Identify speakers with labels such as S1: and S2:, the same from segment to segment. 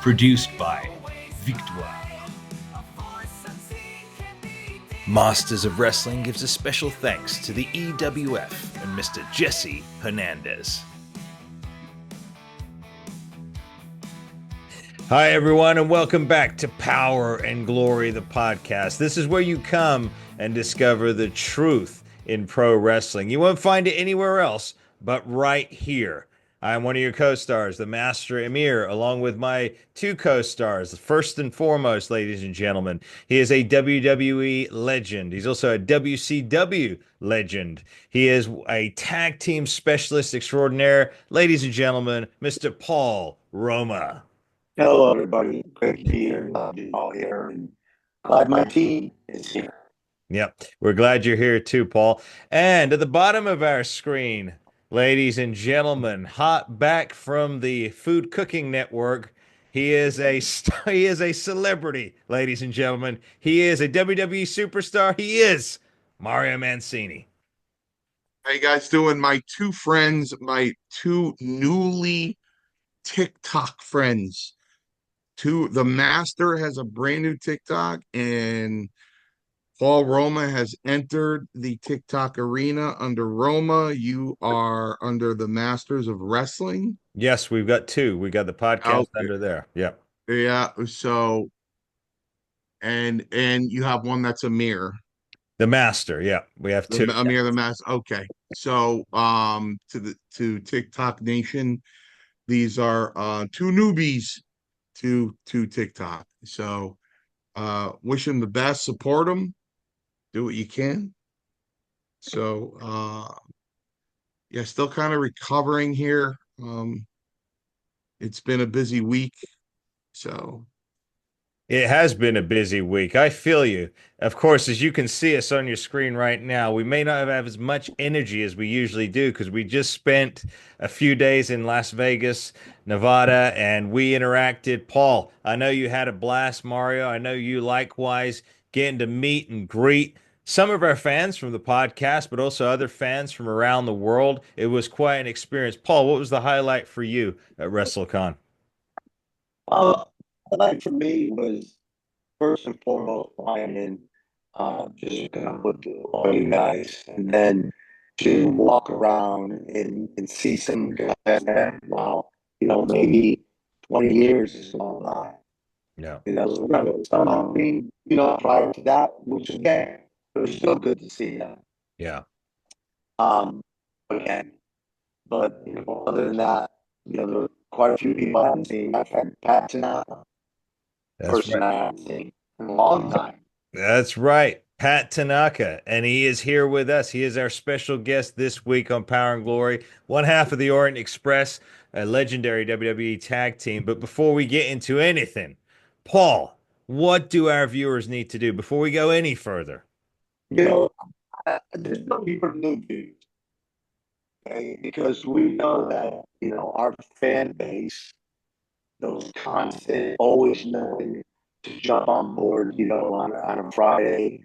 S1: Produced by Victoire. Masters of Wrestling gives a special thanks to the EWF and Mr. Jesse Hernandez. Hi, everyone, and welcome back to Power and Glory, the podcast. This is where you come and discover the truth in pro wrestling. You won't find it anywhere else but right here. I'm one of your co-stars, the Master Emir, along with my two co-stars. First and foremost, ladies and gentlemen, he is a WWE legend. He's also a WCW legend. He is a tag team specialist extraordinaire. Ladies and gentlemen, Mr. Paul Roma.
S2: Hello, everybody. Great to be here. Glad to be all here. And glad my team is here.
S1: Yep, we're glad you're here too, Paul. And at the bottom of our screen, ladies and gentlemen, hot back from the Food Cooking Network, he is a celebrity, ladies and gentlemen. He is a WWE superstar. He is Mario Mancini.
S3: How you guys doing? My two friends, my two newly TikTok friends. The Master has a brand new TikTok, and Paul Roma has entered the TikTok arena under Roma. You are under the Masters of Wrestling.
S1: Yes, we've got two. We got the podcast under there. Yep.
S3: Yeah. So, and you have one that's Amir.
S1: The Master. Yeah, we have two.
S3: Amir the Master. Okay. So, to TikTok Nation, these are two newbies to TikTok. So, wish them the best. Support them. Do what you can. So, yeah, still kind of recovering here. It's been a busy week. So
S1: it has been a busy week. I feel you. Of course, as you can see us on your screen right now, we may not have as much energy as we usually do because we just spent a few days in Las Vegas, Nevada, and we interacted. Paul, I know you had a blast, Mario. I know you likewise, getting to meet and greet some of our fans from the podcast, but also other fans from around the world. It was quite an experience. Paul, what was the highlight for you at WrestleCon?
S2: Highlight for me was first and foremost flying in, just with all you guys, and then to walk around and see some guys that, wow, maybe 20 years is going by.
S1: Yeah.
S2: Prior to that, which again, it was still good to see them.
S1: Yeah.
S2: Again, but other than that, there were quite a few people I haven't seen. I've had Pat Tanaka. Person I haven't seen in a long time.
S1: That's right. Pat Tanaka, and he is here with us. He is our special guest this week on Power and Glory, one half of the Orient Express, a legendary WWE tag team. But before we get into anything, Paul, what do our viewers need to do before we go any further?
S2: There's no need for new views, okay? Because we know that, our fan base, those constant, always knowing to jump on board, on a Friday.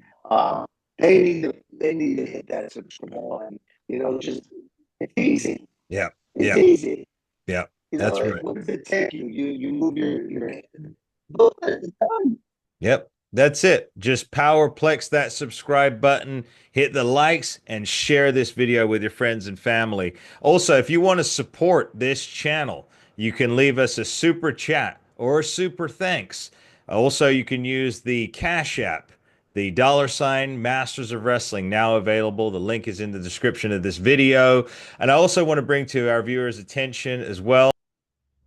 S2: They need to hit that subscribe button. Just it's easy.
S1: Yeah.
S2: It's easy.
S1: Yeah. That's right.
S2: What does it take you? You move your hand. Look, it's done.
S1: Yep. That's it. Just powerplex that subscribe button, hit the likes, and share this video with your friends and family. Also, if you want to support this channel, you can leave us a super chat or a super thanks. Also, you can use the Cash App, the $ Masters of Wrestling, now available. The link is in the description of this video. And I also want to bring to our viewers' attention as well,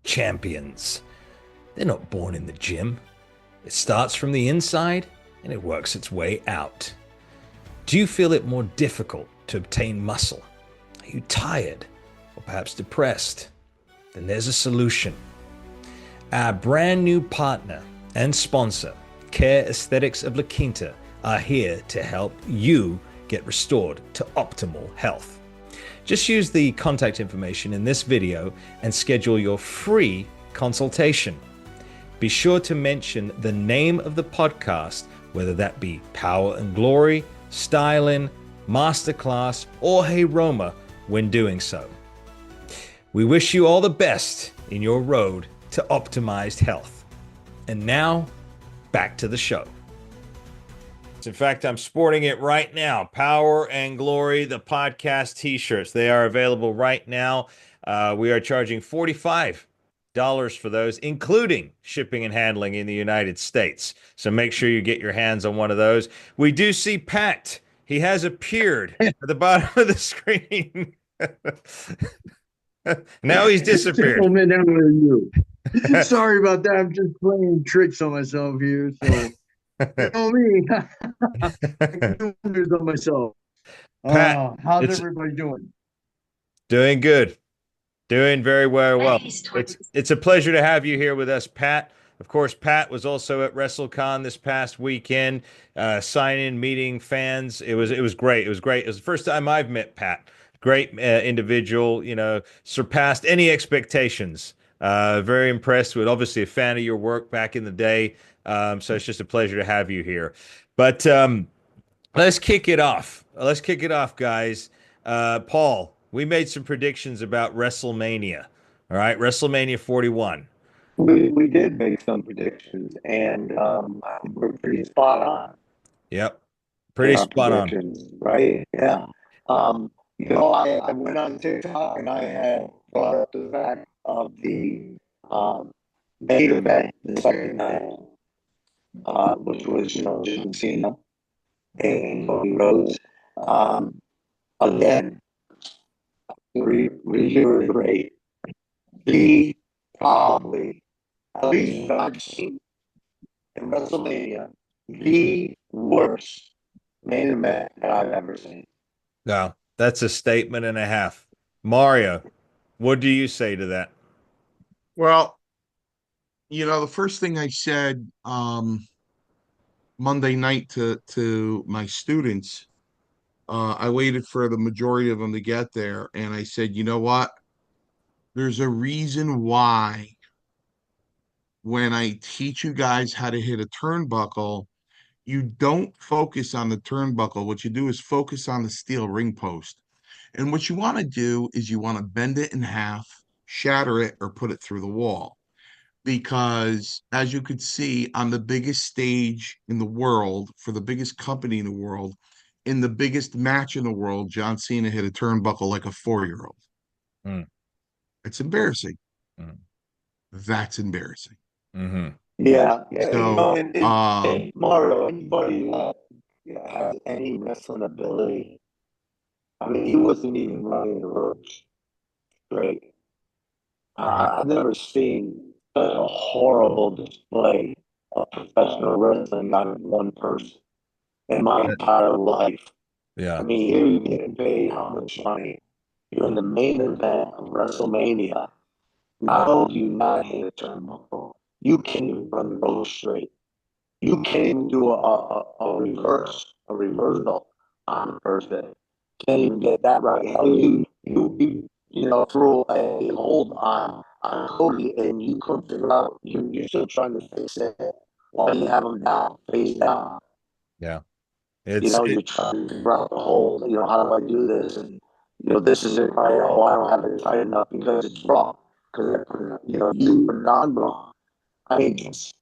S1: champions. They're not born in the gym. It starts from the inside and it works its way out. Do you feel it more difficult to obtain muscle? Are you tired or perhaps depressed? Then there's a solution. Our brand new partner and sponsor, Care Aesthetics of La Quinta, are here to help you get restored to optimal health. Just use the contact information in this video and schedule your free consultation. Be sure to mention the name of the podcast, whether that be Power and Glory, Styling, Masterclass, or Hey Roma, when doing so. We wish you all the best in your road to optimized health. And now, back to the show. In fact, I'm sporting it right now. Power and Glory, the podcast t-shirts. They are available right now. We are charging $45 for those, including shipping and handling in the United States. So make sure you get your hands on one of those. We do see Pat. He has appeared at the bottom of the screen. Now he's disappeared.
S4: Sorry about that. I'm just playing tricks on myself here. So, you know me. I'm doing this on myself.
S1: Pat,
S4: How's everybody doing?
S1: Doing good. Doing very, very well. It's a pleasure to have you here with us, Pat. Of course, Pat was also at WrestleCon this past weekend, signing, meeting fans. It was great. It was great. It was the first time I've met Pat. Great individual. You know, surpassed any expectations. Very impressed with. Obviously, a fan of your work back in the day. So it's just a pleasure to have you here. But let's kick it off. Let's kick it off, guys. Paul, we made some predictions about WrestleMania. All right, WrestleMania 41.
S2: We did make some predictions, and we're pretty spot on.
S1: Yep, pretty spot on.
S2: Right? Yeah. You know, I went on TikTok and I had brought up the fact of the main event, the second night, which was, you know, John Cena and Cody Rhodes. Again, reiterate, the probably, at least what I've seen in WrestleMania, the worst main event that I've ever seen.
S1: No, that's a statement and a half. Mario, what do you say to that?
S3: Well, you know, the first thing I said Monday night to my students, I waited for the majority of them to get there, and I said, you know what? There's a reason why when I teach you guys how to hit a turnbuckle, you don't focus on the turnbuckle. What you do is focus on the steel ring post. And what you want to do is you want to bend it in half, shatter it, or put it through the wall. Because as you could see on the biggest stage in the world, for the biggest company in the world, in the biggest match in the world, John Cena hit a turnbuckle like a 4-year-old.
S1: Mm.
S3: It's embarrassing.
S1: Mm.
S3: That's embarrassing.
S1: Mm-hmm.
S2: Yeah.
S3: So,
S2: you know, and Mario, anybody that has any wrestling ability, I mean, he wasn't even running the ropes straight. I've never seen such a horrible display of professional wrestling out of one person in my entire life.
S1: Yeah.
S2: I mean, here you getting paid how much money? You're in the main event of WrestleMania. Not only do you not hit a turnbuckle, you can't even run the rope straight. You can't even do a reversal on the first day. Can't even get that right. Hell, you know, throw a hold on Cody and you couldn't figure out, you're still trying to fix it while you have him down, face down.
S1: Yeah.
S2: You know, you're trying to figure out the hold, you know, how do I do this? And, you know, this isn't right. Oh, I don't have it tight enough because it's wrong. Because, you know, you were not wrong. I mean, it's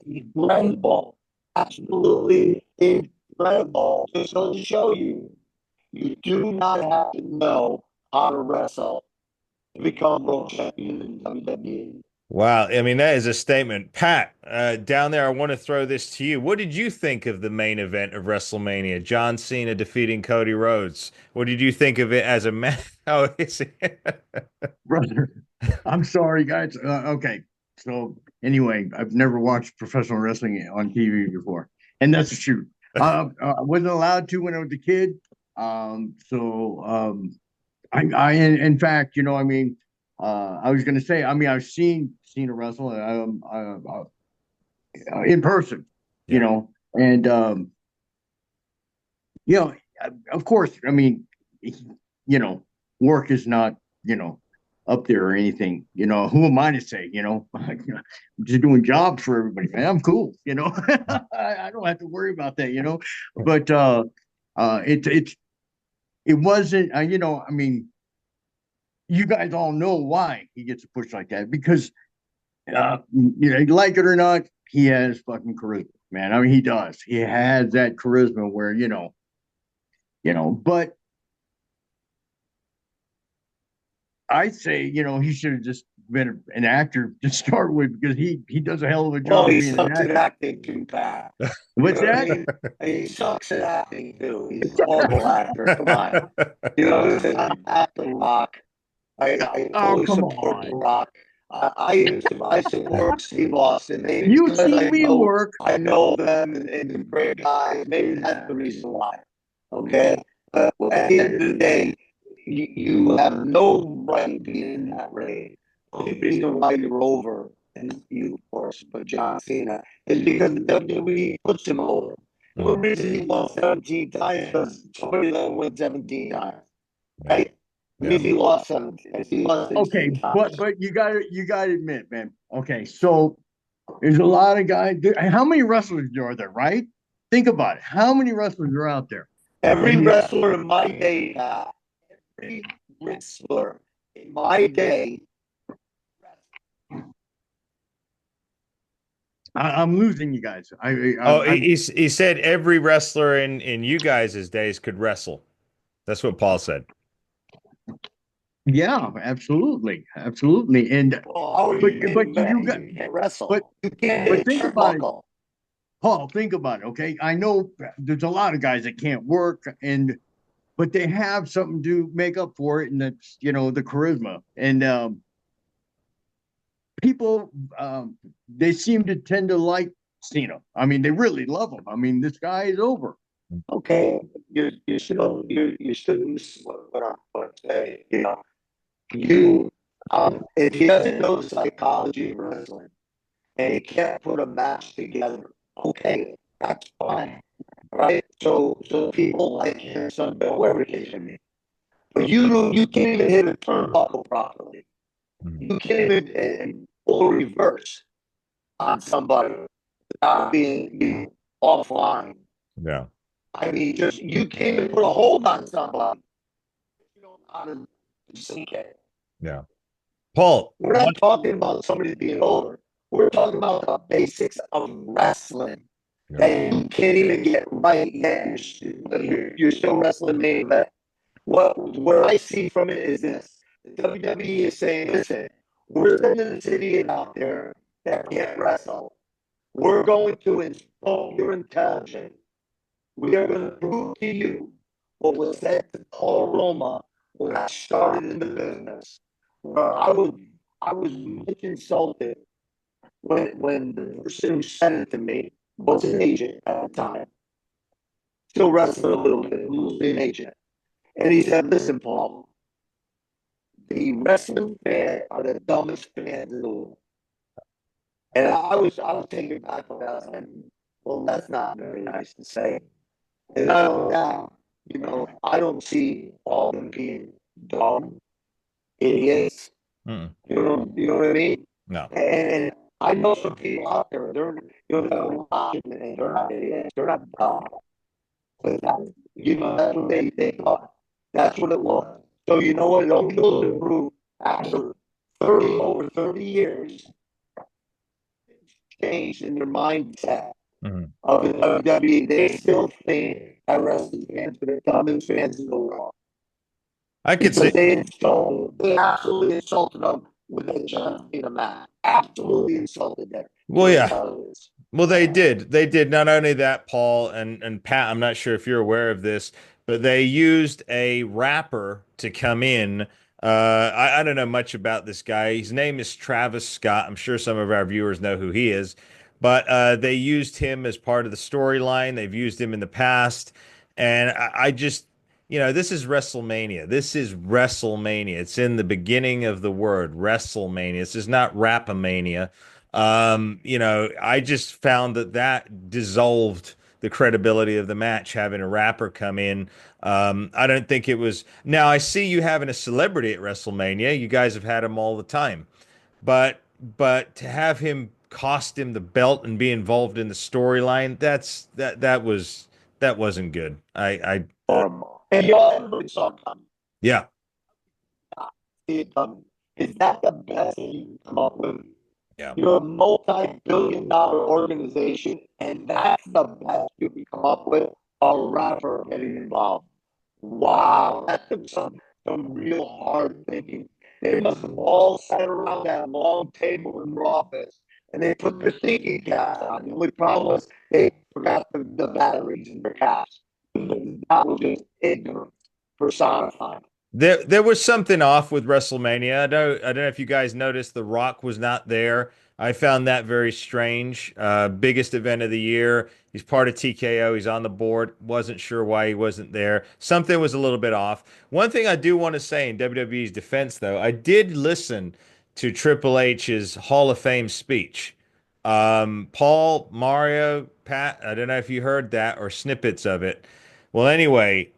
S2: incredible. Absolutely incredible. Just to show you, you do not have to know how to wrestle to become world champion in WWE.
S1: Wow. I mean, that is a statement. Pat, down there, I want to throw this to you. What did you think of the main event of WrestleMania? John Cena defeating Cody Rhodes. What did you think of it as a match? Oh, is it?
S4: Brother, I'm sorry, guys. Okay. So, anyway, I've never watched professional wrestling on TV before. And that's the truth. I wasn't allowed to when I was a kid. In fact, you know, I mean, I was going to say, I mean, I've seen Cena wrestle in person, you know, and, you know, of course, I mean, you know, work is not, you know, up there or anything. You know, who am I to say? You know, I'm just doing jobs for everybody, man. I'm cool. You know, I don't have to worry about that. You know, but it wasn't. You know, I mean, you guys all know why he gets a push like that because, you know, like it or not, he has fucking charisma, man. I mean, he does. He has that charisma where but I'd say, he should have just been an actor to start with because he does a hell of a
S2: Well,
S4: job
S2: he
S4: being an
S2: sucks at
S4: actor.
S2: acting too bad.
S4: What's that?
S2: He sucks at acting too. He's a horrible actor. Come on. Listen, I'm back to Rock. I
S4: Oh,
S2: fully
S4: come
S2: support The
S4: on.
S2: Rock. I used to work Steve Austin. Maybe
S4: You've
S2: because
S4: seen me work.
S2: I know them and they're great guys. Maybe that's the reason why. Okay. But at the end of the day, you have no right being in that ring. The only reason why you're over, and you, of course, but John Cena, is because the WWE puts him over. The only reason he won 17 times because somebody that win 17 times. Right?
S1: Yeah.
S2: He lost 17. He lost
S4: Okay,
S2: 16 times.
S4: but you gotta admit, man. Okay, so there's a lot of guys. How many wrestlers are there, right? Think about it. How many wrestlers are out there?
S2: Every
S4: And
S2: wrestler in my day, every wrestler in my day.
S4: I'm losing you guys.
S1: Oh, he said every wrestler in you guys' days could wrestle. That's what Paul said.
S4: Yeah, absolutely, absolutely. And
S2: Well,
S4: but you got
S2: you can't wrestle.
S4: but
S2: You can't
S4: but
S2: hit a
S4: think about it,
S2: turnbuckle.
S4: Paul. Think about it. Okay, I know there's a lot of guys that can't work, but they have something to make up for it, and that's the charisma. And people they seem to tend to like Cena. I mean, they really love him. I mean, this guy is over.
S2: Okay, you still use what I'm going to say. You if he doesn't know psychology of wrestling and he can't put a match together, okay, that's fine, right? So people like him, some whoever it is, I mean, but you can't even hit a turnbuckle properly. You can't even pull a reverse on somebody without being offline.
S1: Yeah.
S2: I mean, just you can't even put a hold on somebody. You don't know how to sink it.
S1: Yeah. Paul,
S2: We're not talking about somebody being older. We're talking about the basics of wrestling that you can't even get right yet. You're still wrestling main event. What I see from it is this: the WWE is saying, "Listen, we're sending the city out there that can't wrestle. We're going to install your intelligence. We are going to prove to you what was said to Paul Roma when I started in the business. Where I was much insulted when the person who sent it to me was an agent at the time, still wrestling a little bit, mostly an agent. And he said, "Listen, Paul, the wrestling fans are the dumbest fans in the world." And I was taken back by that. I was like, well, that's not very nice to say. And now, I don't see all of them being dumb idiots. You know what I mean?
S1: No.
S2: And I know some people out there, they're watching and they're not idiots, they're not dumb. But that's what they thought. That's what it was. So you know what? It only goes to prove after over 30 years, changed in their mindset of the WWE. They still think that wrestling fans are the dumbest fans in the world.
S1: I could say
S2: They absolutely insulted them with a John Cena match. Absolutely insulted them.
S1: well, yeah. Well, they did. They did. Not only that, Paul and Pat, I'm not sure if you're aware of this, but they used a rapper to come in. I don't know much about this guy. His name is Travis Scott. I'm sure some of our viewers know who he is, but they used him as part of the storyline. They've used him in the past, and I just, this is WrestleMania. This is WrestleMania. It's in the beginning of the word WrestleMania. This is not Rapamania. I just found that dissolved the credibility of the match, having a rapper come in. I don't think it was. Now, I see you having a celebrity at WrestleMania. You guys have had him all the time, but to have him cost him the belt and be involved in the storyline, that wasn't good.
S2: And everybody saw it coming.
S1: Yeah.
S2: See it coming. Is that the best thing you can come up with?
S1: Yeah.
S2: You're a multi-billion-dollar organization, and that's the best you can come up with, a rapper getting involved. Wow, that took some real hard thinking. They must have all sat around that long table in their office, and they put their thinking caps on. The only problem was they forgot the batteries in their caps. That was just ignorance personified.
S1: There was something off with WrestleMania. I don't know if you guys noticed The Rock was not there. I found that very strange. Biggest event of the year. He's part of TKO. He's on the board. Wasn't sure why he wasn't there. Something was a little bit off. One thing I do want to say in WWE's defense, though, I did listen to Triple H's Hall of Fame speech. Paul, Mario, Pat, I don't know if you heard that or snippets of it. Well, anyway,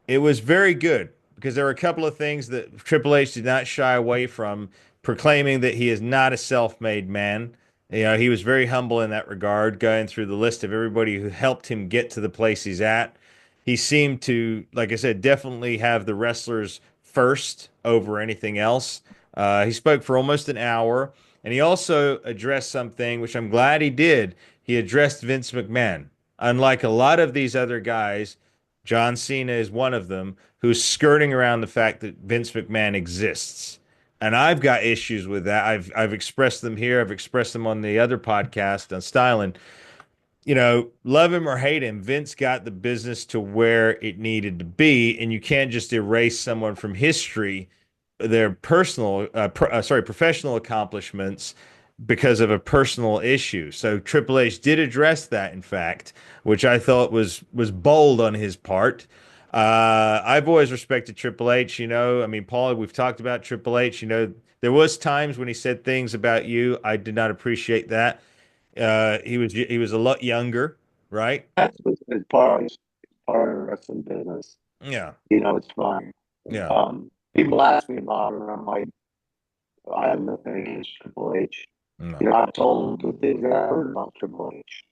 S1: it was very good because there were a couple of things that Triple H did not shy away from, proclaiming that he is not a self-made man. You know, he was very humble in that regard, going through the list of everybody who helped him get to the place he's at. He seemed to, like I said, definitely have the wrestlers first over anything else. He spoke for almost an hour, and he also addressed something which I'm glad he did. He addressed Vince McMahon. Unlike a lot of these other guys, John Cena is one of them who's skirting around the fact that Vince McMahon exists. And I've got issues with that. I've expressed them here. I've expressed them on the other podcast on Styling. You know, love him or hate him, Vince got the business to where it needed to be, and you can't just erase someone from history, their professional accomplishments because of a personal issue. So Triple H did address that, in fact, which I thought was bold on his part. I've always respected Triple H. You know, I mean, Paul, we've talked about Triple H. You know, there was times when he said things about you I did not appreciate that. He was a lot younger, right?
S2: That's part of the wrestling business.
S1: Yeah,
S2: You know, it's fun.
S1: yeah,
S2: People ask me about it, and I'm like, I have nothing against Triple H.
S1: no,
S2: You know, I've told them the things that I heard about Triple H.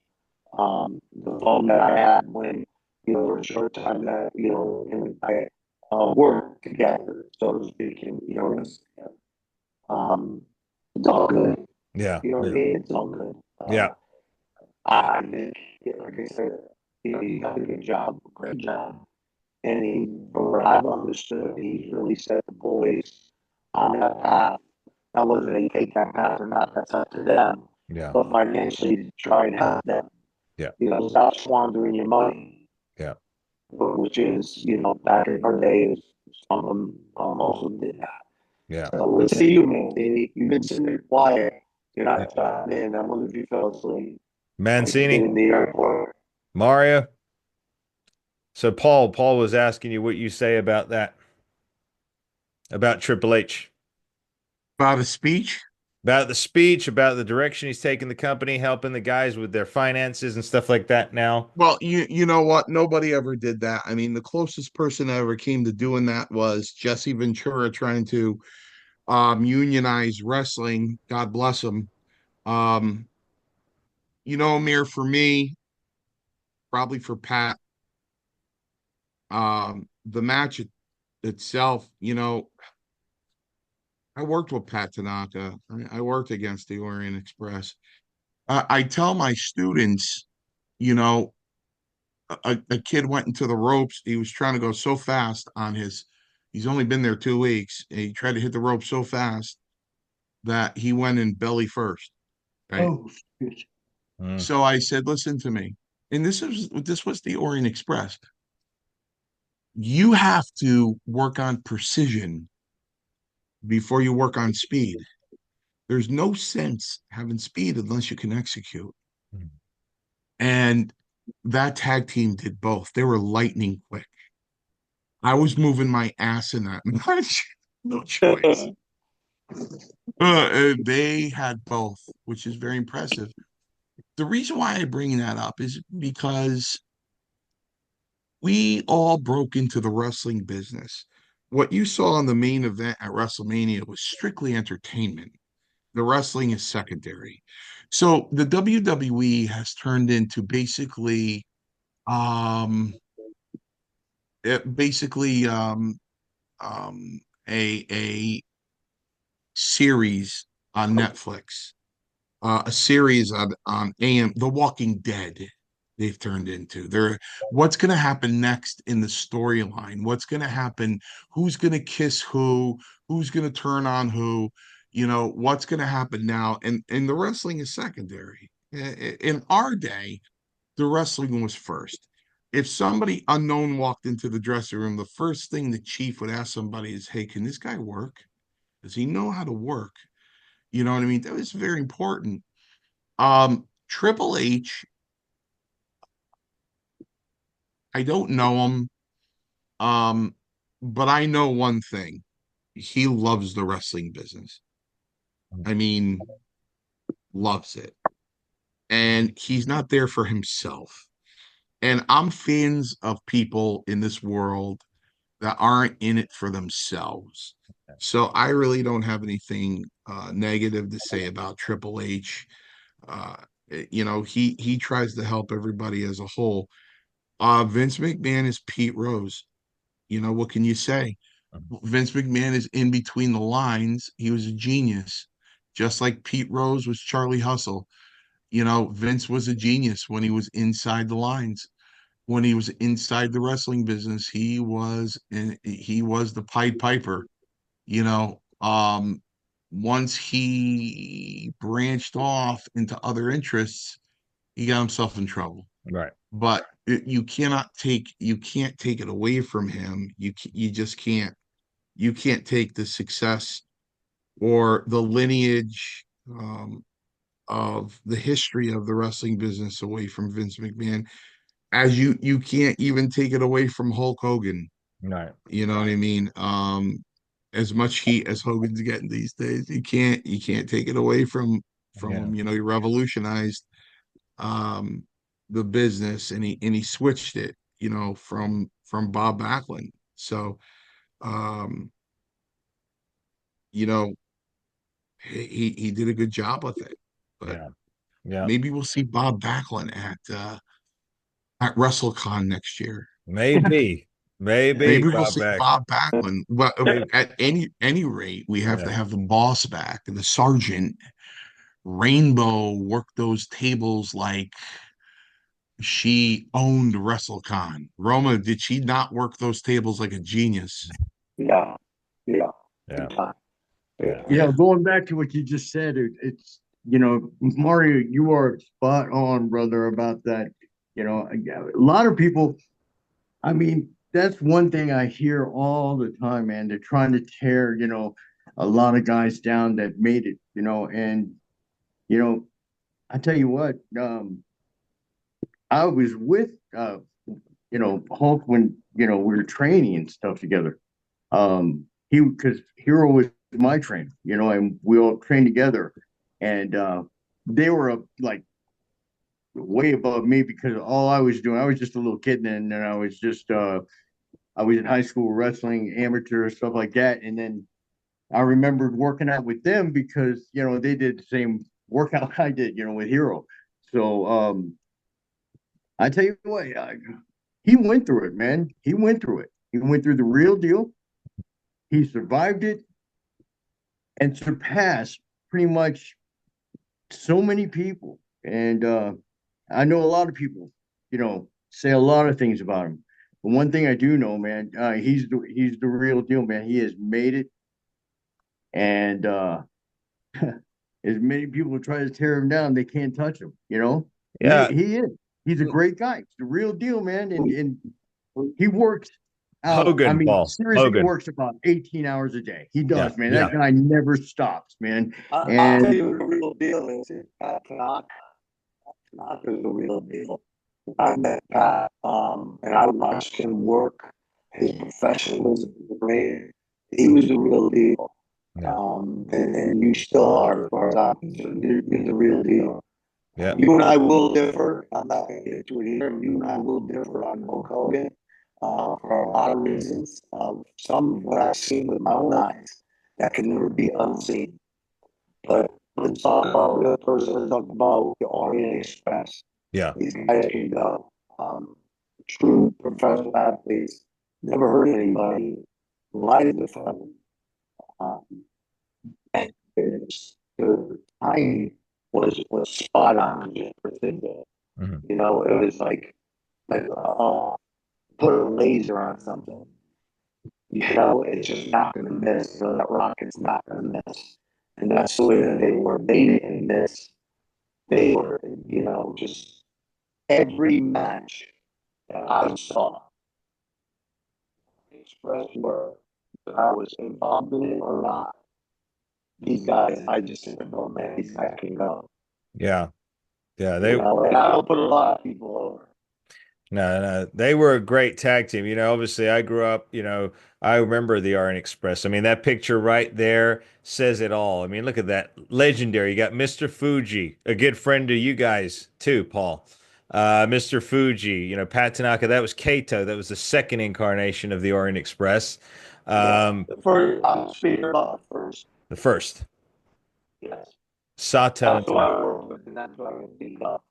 S2: The phone that I had when, you know, for a short time that, you know, him and I worked together, so to speak, and, you know, um, it's all good.
S1: yeah,
S2: You know what I
S1: yeah,
S2: mean? It's all good.
S1: yeah,
S2: I think, yeah, like I said, you know, he done a good job, great job. And he, from what I've understood, he really set the boys on that path. Now, whether they take that path or not, that's up to them.
S1: yeah,
S2: But financially, to try and help them,
S1: yeah,
S2: you know, stop squandering your money,
S1: yeah,
S2: which is, you know, back in our days, some of them also did that.
S1: yeah.
S2: So let's see you, man. You've been sitting there quiet. You're not chatting in. I wonder if you fell asleep. Like you did
S1: Mancini,
S2: in the airport.
S1: Mario. So Paul was asking you what you say about that, about Triple H,
S3: About a speech.
S1: about the speech, about the direction he's taking the company, helping the guys with their finances and stuff like that now.
S3: Well, you know what? Nobody ever did that. I mean, the closest person that ever came to doing that was Jesse Ventura trying to unionize wrestling. God bless him. Um, Amir, for me, probably for Pat, the match itself, I worked with Pat Tanaka. I worked against the Orient Express. I tell my students, you know, a kid went into the ropes. He was trying to go so fast on he's only been there 2 weeks. And he tried to hit the rope so fast that he went in belly first. Right.
S4: Oh, shit.
S1: Mm,
S3: So I said, listen to me. And this was the Orient Express. You have to work on precision before you work on speed. There's no sense having speed unless you can execute.
S1: mm.
S3: And that tag team did both. They were lightning quick. I was moving my ass in that match. No choice. They had both, which is very impressive. The reason why I bring that up is because we all broke into the wrestling business. What you saw in the main event at WrestleMania was strictly entertainment. The wrestling is secondary. So the WWE has turned into um basically a series on Netflix. a series on AM, The Walking Dead. They've turned into they're what's going to happen next in the storyline? What's going to happen? Who's going to kiss who? Who's going to turn on who? You know, what's going to happen now? And the wrestling is secondary. In our day, the wrestling was first. If somebody unknown walked into the dressing room, the first thing the chief would ask somebody is, "Hey, can this guy work? Does he know how to work?" You know what I mean? That was very important. Triple H, I don't know him. Um, but I know one thing. He loves the wrestling business. I mean, loves it. And he's not there for himself. And I'm fans of people in this world that aren't in it for themselves. So I really don't have anything negative to say about Triple H. Uh, you know, he tries to help everybody as a whole. Vince McMahon is Pete Rose. You know, what can you say? Vince McMahon is in between the lines. He was a genius, just like Pete Rose was Charlie Hustle. You know, Vince was a genius when he was inside the lines. When he was inside the wrestling business, he was the Pied Piper. You know, once he branched off into other interests, he got himself in trouble.
S1: Right.
S3: But you can't take it away from him. You just can't. You can't take the success or the lineage of the history of the wrestling business away from Vince McMahon, as you can't even take it away from Hulk Hogan.
S1: Right.
S3: You know what I mean? As much heat as Hogan's getting these days, you can't take it away from
S1: Yeah.
S3: him. You know, he revolutionized um the business, and he switched it, you know, from Bob Backlund. So um, you know, he did a good job with it. But
S1: Yeah. Yeah.
S3: maybe we'll see Bob Backlund at WrestleCon next year.
S1: Maybe. Maybe
S3: Maybe we'll
S1: Bob
S3: see
S1: back.
S3: Bob Backlund. But
S1: Maybe.
S3: at any rate, we have to
S1: Yeah.
S3: have the boss back and the sergeant. Rainbow worked those tables like she owned WrestleCon. Roma, did she not work those tables like a genius?
S2: Yeah, yeah,
S1: Yeah.
S2: big time.
S1: Yeah.
S4: Yeah, going back to what you just said, it's Mario, you are spot on, brother, about that. A lot of people. I mean, that's one thing I hear all the time, man. They're trying to tear, a lot of guys down that made it, and you know, I tell you what, I was with Hulk when we were training and stuff together. He because Hero was my trainer, and we all trained together, and they were like way above me because all I was doing, I was just a little kid then, and I was in high school wrestling, amateur stuff like that, and then I remembered working out with them because they did the same workout I did, with Hero. So I tell you what, he went through it, man. He went through it. He went through the real deal. He survived it and surpassed pretty much so many people. And I know a lot of people, say a lot of things about him. But one thing I do know, man, he's the real deal, man. He has made it, and as many people try to tear him down, they can't touch him.
S1: Yeah.
S4: He is. He's a great guy. He's the real deal, man. And he works out. I
S1: Hogan,
S4: mean,
S1: Paul.
S4: seriously, he
S1: Hogan.
S4: works about 18 hours a day. He
S1: Yeah.
S4: does, man.
S1: Yeah.
S4: That guy never stops, man.
S2: I'll tell you what the real deal is. Tanaka. Tanaka is the real deal. I met Pat, and I watched him work. His professionalism was great. He was the real deal.
S1: Yeah.
S2: And you still are, as far as I'm concerned. You're the real deal.
S1: Yeah.
S2: You and I will differ. I'm not going to get to it here. You and I will differ on Hulk Hogan for a lot of reasons. Some of what I've seen with my own eyes that can never be unseen. But let's talk about the other person. Let's talk about the Orient Express.
S1: Yeah.
S2: These guys can go. True professional athletes. Never hurt anybody. Lie to the phone. And they're tiny. was spot on, just precision.
S1: Mhm.
S2: You know, it was like put a laser on something. You know, it's just not going to miss. You know, that rocket's not going to miss. And that's the way that they were. They didn't miss. They were, you know, just every match that I saw, Express were, that I was involved in it or not. These guys, I just said, oh man, these guys can go.
S1: Yeah. Yeah.
S2: You know, and I don't put a lot of people over.
S1: No, they were a great tag team. You know, obviously I grew up, you know, I remember the RN Express. I mean, that picture right there says it all. I mean, look at that. Legendary. You got Mr. Fuji, a good friend to you guys too, Paul. Mr. Fuji, you know, Pat Tanaka, that was Kato. That was the second incarnation of the RN Express.
S2: Yeah.
S1: Um,
S2: I'm speaking about first.
S1: the first,
S2: Yes.
S1: Sato and
S2: That's who
S1: Tanaka.
S2: I work with, and that's who I beat up.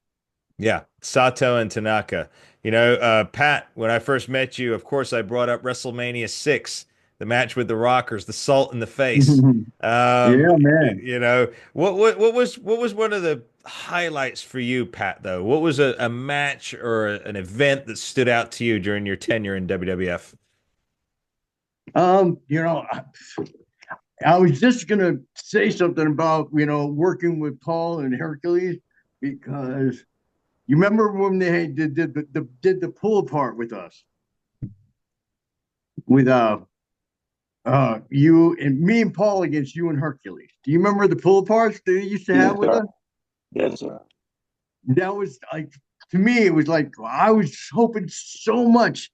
S1: Yeah, Sato and Tanaka. You know, Pat, when I first met you, of course, I brought up WrestleMania 6, the match with the Rockers, the salt in the face.
S4: Yeah, man.
S1: You know, what was one of the highlights for you, Pat, though? What was a match or an event that stood out to you during your tenure in WWF?
S4: You know, I was just gonna say something about, you know, working with Paul and Hercules, because you remember when they did the pull apart with us, with you and me and Paul against you and Hercules. Do you remember the pull aparts they used to have
S2: Yes,
S4: with
S2: sir.
S4: us?
S2: Yes, sir.
S4: That was like, to me, it was like I was hoping so much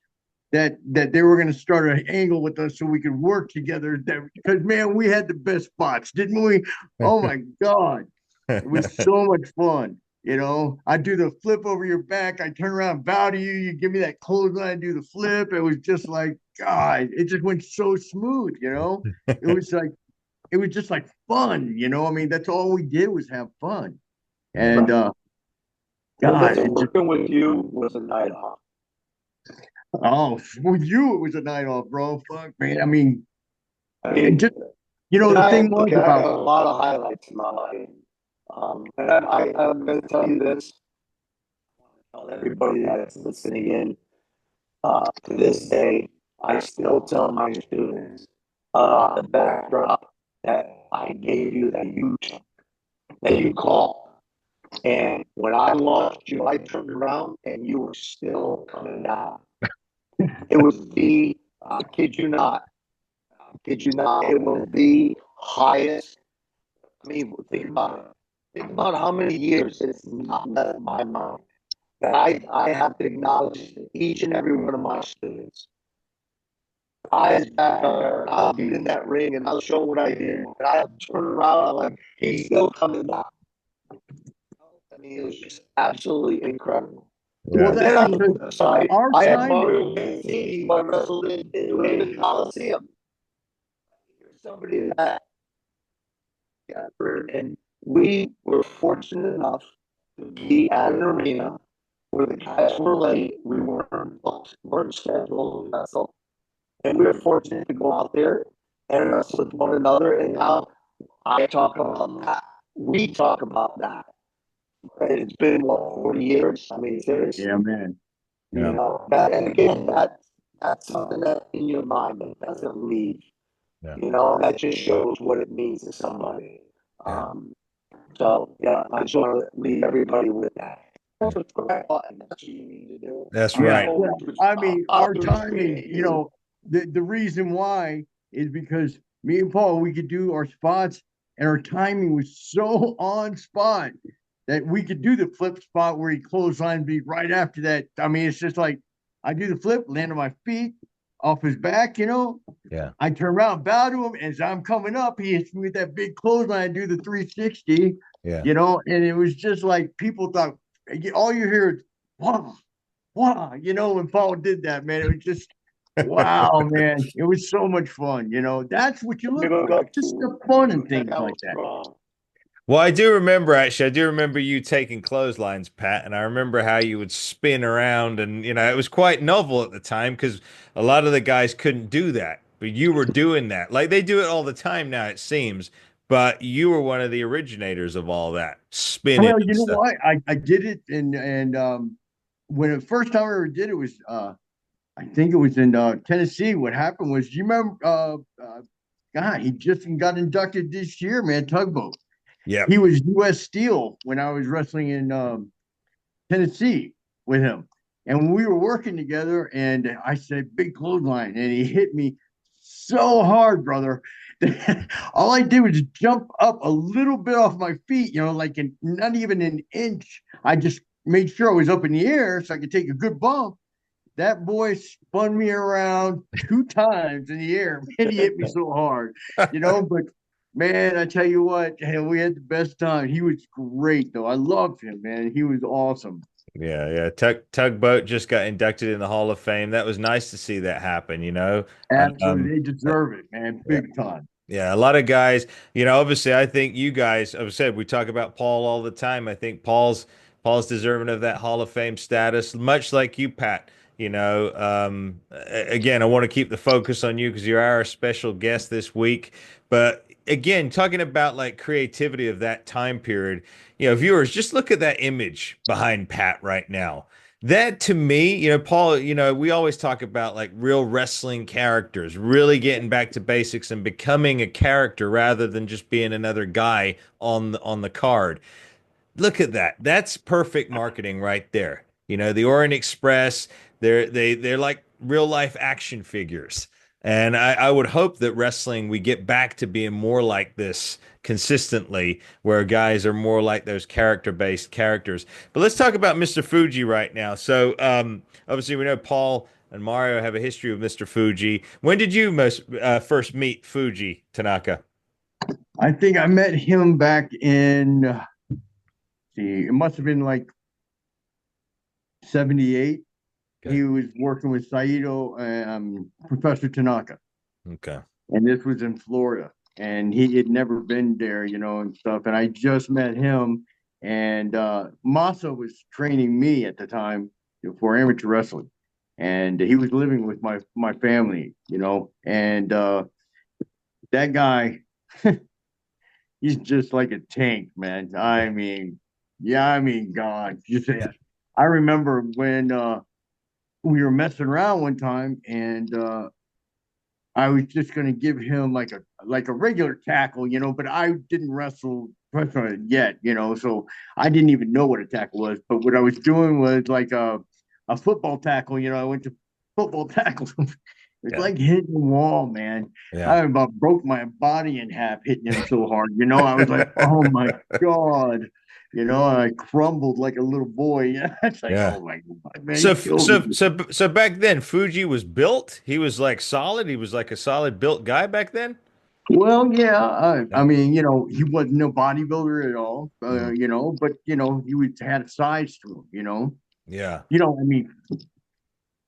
S4: that they were going to start an angle with us so we could work together. That, because man, we had the best spots, didn't we? Oh my god, it was so much fun. You know, I do the flip over your back. I turn around, bow to you. You give me that clothesline, I do the flip. It was just like, God, it just went so smooth. You know, it was like, it was just like fun. You know, I mean, that's all we did was have fun.
S1: Yeah.
S4: And
S2: Well,
S4: God,
S2: listen,
S4: it just,
S2: working with you was a night off.
S4: oh, with you, it was a night off, bro. Fuck, man. I mean,
S2: I
S4: it
S2: mean,
S4: just, you know,
S2: and
S4: the
S2: I
S4: thing was
S2: look, I got
S4: about,
S2: a lot of highlights in my life. And I'm going to tell you this. Tell everybody that's listening in. To this day, I still tell my students the backdrop that I gave you, that you called. And when I lost you, I turned around and you were still coming down. It was I kid you not, I kid you not, it was the highest. I mean, think about it. Think about how many years it's not left my mind that I have to acknowledge each and every one of my students. Eyes back there, and I'll be in that ring and I'll show what I did. And I'll turn around, I'm like, he's still coming down. I mean, it was just absolutely incredible.
S4: well,
S1: Yeah.
S2: And then
S4: that's
S2: on the
S4: because
S2: flip side,
S4: our
S2: I had
S4: timing,
S2: Mario Mancini who I wrestled in the Coliseum. Somebody that got hurt. And we were fortunate enough to be at an arena where the guys were late. We weren't booked, weren't scheduled to wrestle. And we were fortunate to go out there and wrestle with one another. And now I talk about that. We talk about that. Right? It's been what, 40 years? I mean,
S4: yeah,
S2: seriously.
S4: man.
S2: You know, that, and again, that's something that in your mind that doesn't leave.
S1: Yeah.
S2: You know, that just shows what it means to somebody.
S1: Yeah.
S2: Um, so yeah, I just want to leave everybody with that.
S1: Yeah.
S2: Subscribe button. That's what you need to do.
S1: That's
S4: Yeah,
S1: right.
S4: well, I mean, our
S2: Authors
S4: timing,
S2: create
S4: you know, the reason why is because me and Paul, we could do our spots, and our timing was so on spot that we could do the flip spot where he clothesline beat right after that. I mean, it's just like I do the flip, land on my feet, off his back, you know.
S1: Yeah.
S4: I turn around, bow to him, and as I'm coming up, he hits me with that big clothesline. I do the 360,
S1: Yeah.
S4: you know, and it was just like people thought all you hear is wow, wow, you know, when Paul did that, man, it was just wow, man. It was so much fun. You know, that's what you look for. Just the fun and things like that.
S1: Well, I do remember actually, I do remember you taking clotheslines, Pat, and I remember how you would spin around and you know, it was quite novel at the time because a lot of the guys couldn't do that. But you were doing that. Like they do it all the time now, it seems. but you were one of the originators of all that spinning
S4: Well,
S1: and
S4: you know
S1: stuff.
S4: what? I did it, and when the first time I ever did it was I think it was in Tennessee. What happened was, you remember God, he just got inducted this year, man, tugboat.
S1: Yep.
S4: He was US Steel when I was wrestling in Tennessee with him. And we were working together, and I said, big clothesline. And he hit me so hard, brother. All I did was jump up a little bit off my feet, like not even an inch. I just made sure I was up in the air so I could take a good bump. That boy spun me around 2 times in the air. Man, he hit me so hard, but man, I tell you what, we had the best time. He was great, though. I loved him, man. He was awesome.
S1: Yeah, yeah. Tugboat just got inducted in the Hall of Fame. That was nice to see that happen, you know.
S4: Absolutely.
S1: Um,
S4: They deserve it, man.
S1: yeah.
S4: Big time.
S1: Yeah, a lot of guys, you know, obviously I think you guys, I've said we talk about Paul all the time. I think Paul's deserving of that Hall of Fame status, much like you, Pat. You know, again, I want to keep the focus on you because you're our special guest this week. But again, talking about like creativity of that time period, you know, viewers, just look at that image behind Pat right now. That to me, you know, Paul, you know, we always talk about like real wrestling characters, really getting back to basics and becoming a character rather than just being another guy on the card. Look at that. That's perfect marketing right there. You know, the Orient Express, they're like real life action figures. And I would hope that wrestling we get back to being more like this consistently, where guys are more like those character-based characters. But let's talk about Mr. Fuji right now. So obviously we know Paul and Mario have a history with Mr. Fuji. When did you most first meet Fuji, Tanaka?
S4: I think I met him back in, see, it must have been like 78.
S1: Okay.
S4: He was working with Saito, Professor Tanaka.
S1: Okay.
S4: And this was in Florida. And he had never been there, and stuff. And I just met him. And Masa was training me at the time for amateur wrestling. And he was living with my family, And that guy, he's just like a tank, man. I mean, yeah, God, I remember when we were messing around one time, and I was just going to give him like a regular tackle, but I didn't wrestle professionally yet, so I didn't even know what a tackle was. But what I was doing was like a football tackle. I went to football tackles. It's
S1: Yeah.
S4: like hitting the wall, man. I
S1: Yeah.
S4: about broke my body in half hitting him so hard. I was like, oh my God. I crumbled like a little boy. Yeah, it's like,
S1: Yeah.
S4: oh my God, man, he
S1: So
S4: killed
S1: so
S4: me.
S1: so back then Fuji was built. He was like solid. He was like a solid built guy back then.
S4: Well, yeah, I
S1: Yeah.
S4: mean, he wasn't no bodybuilder at all,
S1: Mm.
S4: but he was had size to him,
S1: Yeah.
S4: I mean,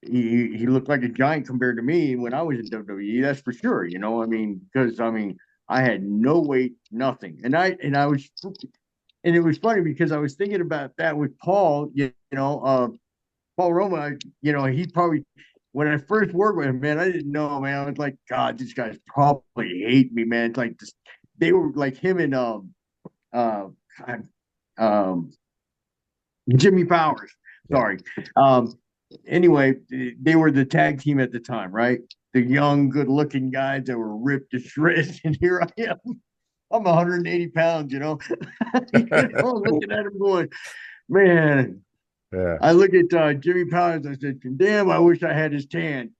S4: he looked like a giant compared to me when I was in WWE. That's for sure, I mean, because I had no weight, nothing, and I was, and it was funny because I was thinking about that with Paul, Paul Roma, he probably, when I first worked with him, man, I didn't know, man. I was like, God, these guys probably hate me, man. It's like this, they were like him and uh, um, Jimmy Powers.
S1: Yeah.
S4: Sorry. Um, anyway, they were the tag team at the time, right? The young, good-looking guys that were ripped to shreds, and here I am. I'm 180 pounds, looking at him going, man.
S1: Yeah.
S4: I look at Jimmy Powers. I said, "Damn, I wish I had his tan."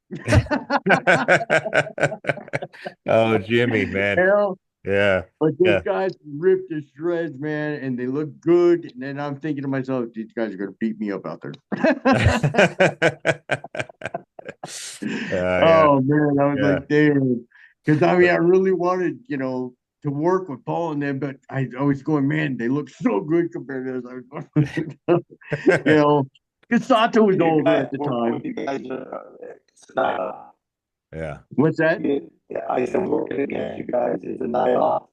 S1: Oh, Jimmy, man.
S4: Hell,
S1: Yeah.
S4: but those
S1: Yeah.
S4: guys ripped to shreds, man, and they look good. And then I'm thinking to myself, these guys are gonna beat me up out there.
S1: Yeah.
S4: Oh man, I was
S1: Yeah.
S4: like, damn, because I really wanted, to work with Paul and them, but I was going, man, they look so good compared to us. you know, because Sato was
S2: You
S4: older
S2: guys,
S4: at the
S2: working
S4: time.
S2: with you guys, it's
S1: Yeah.
S2: not.
S1: Yeah.
S4: What's that?
S2: Yeah, I said working against you guys is a night off.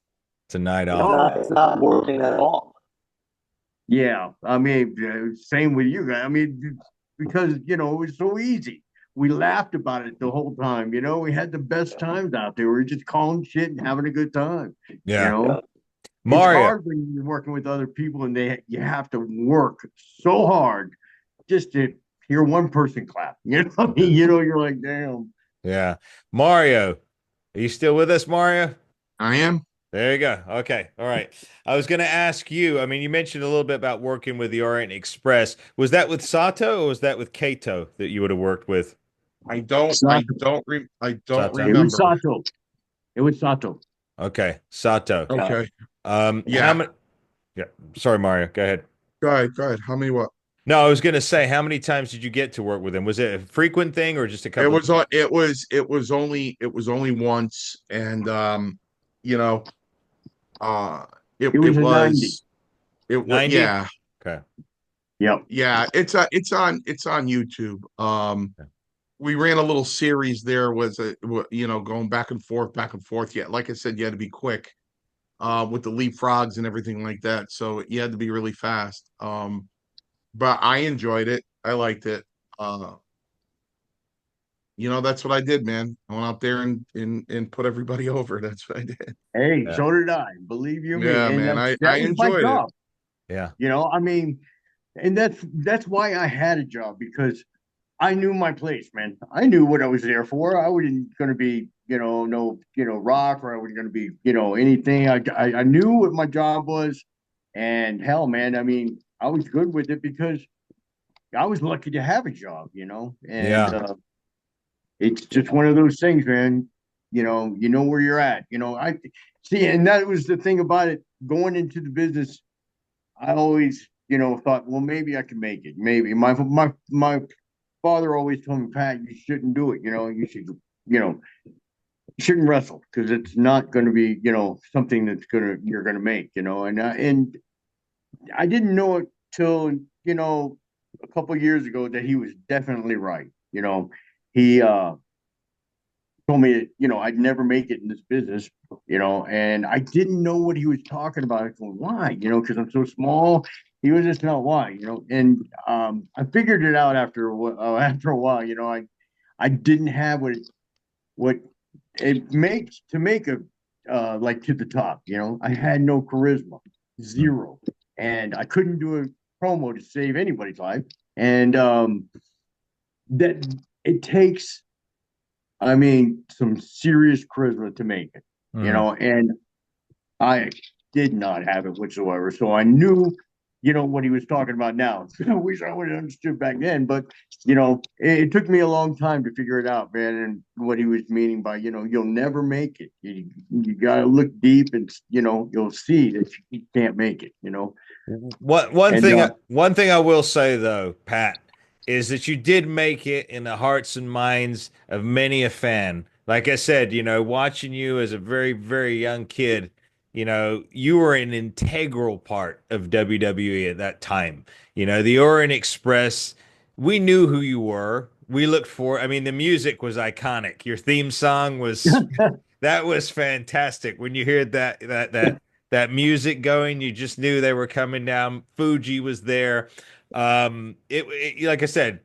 S1: It's a night
S2: It's
S1: off.
S2: not. It's not working at all.
S4: Yeah, I mean, same with you guys. I mean, because it was so easy. we laughed about it the whole time. You know, we had the best times out there. We were just calling shit and having a good time. You
S1: Yeah.
S4: know, it's
S1: Mario.
S4: hard when you're working with other people and you have to work so hard just to hear one person clap. You know, you're like, damn.
S1: Yeah. Mario, are you still with us, Mario?
S3: I am.
S1: There you go. Okay. All right. I was going to ask you, I mean, you mentioned a little bit about working with the Orient Express. Was that with Sato or was that with Kato that you would have worked with?
S3: I don't
S4: Sato.
S1: Sato.
S4: It was
S3: remember.
S4: Sato. It was Sato.
S1: Okay. Sato.
S3: Okay.
S1: How
S3: Yeah.
S1: many? Yeah. Sorry, Mario. Go ahead.
S3: Go ahead. Go ahead. How many what?
S1: No, I was going to say, how many times did you get to work with him? Was it a frequent thing or just a
S3: It
S1: couple?
S3: was it was only once, and you know, uh
S4: It
S3: it
S4: was a 90.
S3: was it was
S1: 90?
S3: yeah.
S1: Okay.
S4: Yep.
S3: Yeah, it's on YouTube. We ran a little series there, was going back and forth. Yeah, like I said, you had to be quick with the leapfrogs and everything like that. So you had to be really fast. But I enjoyed it. I liked it. Uh, that's what I did, man. I went out there and put everybody over. That's what I did.
S4: Hey,
S1: Yeah.
S4: so did I. Believe you me.
S3: Yeah,
S4: And
S3: man. I
S4: that was my
S3: enjoyed it.
S4: job.
S1: Yeah.
S4: You know, I mean, and that's why I had a job, because I knew my place, man. I knew what I was there for. I wasn't going to be, no, rock, or I wasn't going to be, anything. I knew what my job was, and hell, man, I mean, I was good with it because I was lucky to have a job, and
S1: Yeah.
S4: it's just one of those things, man. You know where you're at. I see, and that was the thing about it. Going into the business, I always, thought, well, maybe I can make it. Maybe my father always told me, Pat, you shouldn't do it. You shouldn't wrestle because it's not going to be, something you're gonna make. And I didn't know it till a couple of years ago that he was definitely right. He told me that, I'd never make it in this business, and I didn't know what he was talking about. I go, why? Because I'm so small. He was just not why, and I figured it out after after a while. I didn't have what it makes to make a like to the top. I had no charisma, zero, and I couldn't do a promo to save anybody's life, and that it takes, I mean, some serious charisma to make it,
S1: Mhm.
S4: and I did not have it whatsoever. So I knew, what he was talking about now. I wish I would have understood back then, but it took me a long time to figure it out, man, and what he was meaning by, you'll never make it. You gotta look deep, and you'll see that you can't make it. And
S1: One thing I will say though, Pat, is that you did make it in the hearts and minds of many a fan. Like I said, watching you as a very, very young kid, you were an integral part of WWE at that time. The Orient Express, we knew who you were. We looked for, I mean, the music was iconic. Your theme song was that was fantastic. When you heard that music going, you just knew they were coming down. Fuji was there. Like I said,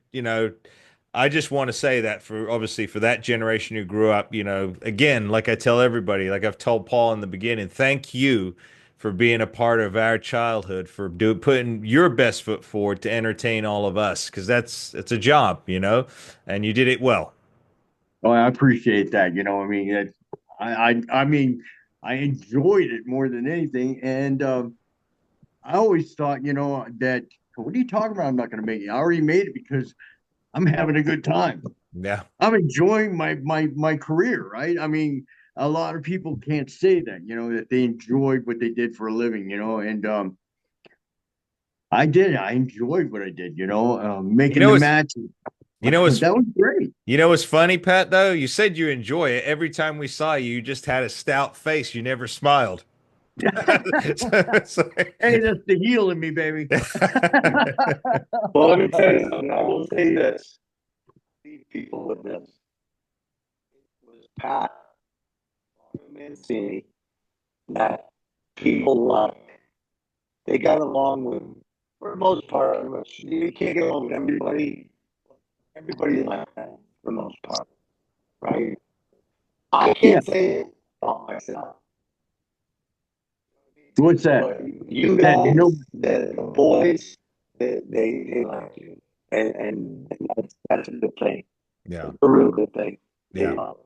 S1: I just want to say that for obviously for that generation who grew up, again, like I tell everybody, like I've told Paul in the beginning, thank you for being a part of our childhood, for putting your best foot forward to entertain all of us, because it's a job, and you did it well.
S4: oh, I appreciate that. I mean, I mean, I enjoyed it more than anything, and I always thought, that what are you talking about? I'm not going to make it. I already made it because I'm having a good time.
S1: Yeah.
S4: I'm enjoying my career, right? I mean, a lot of people can't say that, that they enjoyed what they did for a living, and I did. I enjoyed what I did,
S1: You
S4: making
S1: know
S4: the
S1: what's
S4: matches.
S1: you know what's
S4: That was great.
S1: You know what's funny, Pat, though? You said you enjoy it. Every time we saw you, you just had a stout face. You never smiled.
S4: Hey, that's the heel in me, baby.
S2: Well, let me tell you something. I will say this. Leave people with this. It was Pat Mancini that people loved. They got along with, for the most part, pretty much. You can't get along with everybody. Everybody liked that. for the most part, right? I
S4: Yeah.
S2: can't say it about myself.
S4: What's that?
S2: But you
S4: And
S2: guys,
S4: no,
S2: the boys, they like you, and that's a good thing.
S1: Yeah.
S2: It's a real good thing. You
S1: Yeah.
S2: know,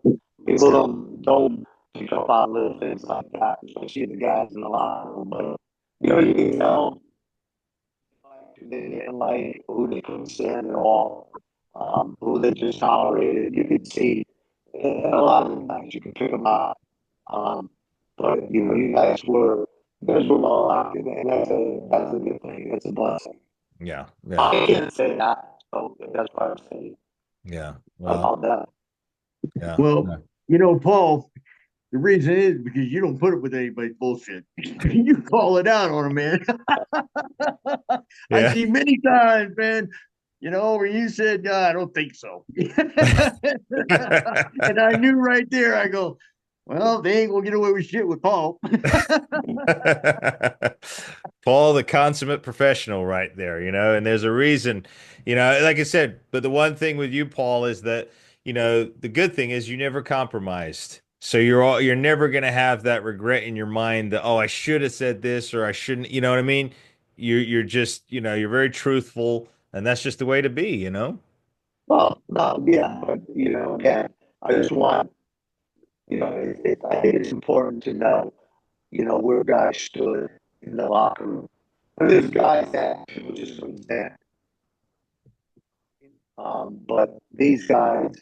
S2: people don't pick up on little things like that, especially the guys in the locker room. But you can tell they didn't like, who they couldn't stand at all, who they just tolerated. You could see, and a lot of the times you can pick them out. Um, but you guys were all out, and that's a good thing. That's a blessing.
S1: Yeah. Yeah.
S2: I can't say that, so that's what I'm saying
S1: Yeah. Well,
S2: about that.
S1: yeah.
S4: well, Paul, the reason is because you don't put up with anybody's bullshit. You call it out on them, man. I
S1: Yeah.
S4: see many times, man, where you said, no, I don't think so. And I knew right there, I go, well, they ain't gonna get away with shit with Paul.
S1: Paul, the consummate professional right there, and there's a reason, like I said, but the one thing with you, Paul, is that, the good thing is you never compromised. So you're never going to have that regret in your mind that, oh, I should have said this or I shouldn't, you know what I mean? You're just, you're very truthful and that's just the way to be.
S2: Well, no, yeah, but again, I just want, I think it's important to know, where guys stood in the locker room. And there's guys that people just couldn't stand. But these guys